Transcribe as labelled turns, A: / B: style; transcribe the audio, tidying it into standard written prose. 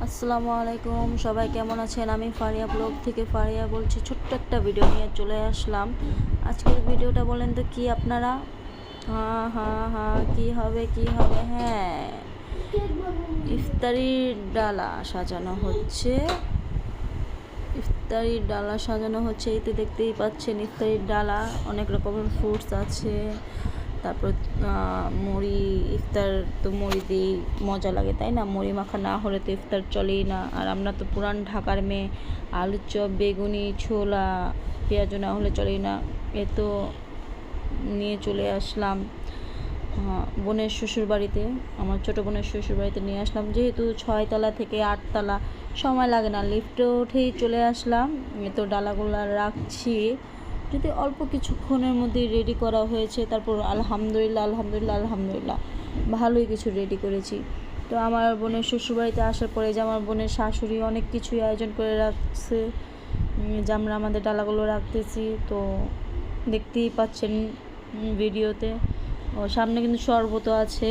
A: আসসালামু আলাইকুম, সবাই কেমন আছেন? আমি ফারিয়া ব্লগ থেকে ফারিয়া বলছি। ছোট্ট একটা ভিডিও নিয়ে চলে আসলাম। আজকের ভিডিওটা বলেন তো কি আপনারা? হ্যাঁ হ্যাঁ হ্যাঁ, কি হবে কি হবে? হ্যাঁ, ইফতারির ডালা সাজানো হচ্ছে। ইফতারির ডালা সাজানো হচ্ছে, এই তো দেখতেই পাচ্ছেন। ইফতারির ডালা, অনেক রকমের ফ্রুটস আছে। তারপর মুড়ি, ইফতার তো মুড়ি দিয়েই মজা লাগে, তাই না? মুড়ি মাখা না হলে তো ইফতার চলেই না। আর আমরা তো পুরান ঢাকার মেয়ে, আলুর চপ, বেগুনি, ছোলা, পেঁয়াজ না হলে চলেই না। এ তো নিয়ে চলে আসলাম বোনের শ্বশুরবাড়িতে। আমার ছোটো বোনের শ্বশুরবাড়িতে নিয়ে আসলাম, যেহেতু 6 তলা থেকে 8 তলা, সময় লাগে না, লিফটে উঠেই চলে আসলাম। তো ডালাগুলো রাখছি, যদি অল্প কিছুক্ষণের মধ্যেই রেডি করা হয়েছে। তারপর আলহামদুলিল্লাহ আলহামদুলিল্লাহ আলহামদুলিল্লাহ, ভালোই কিছু রেডি করেছি। তো আমার বোনের শ্বশুরবাড়িতে আসার পরে যে আমার বোনের শাশুড়ি অনেক কিছুই আয়োজন করে রাখছে, যে আমরা আমাদের ডালাগুলো রাখতেছি। তো দেখতেই পাচ্ছেন ভিডিওতে। ও সামনে কিন্তু শরবতও আছে।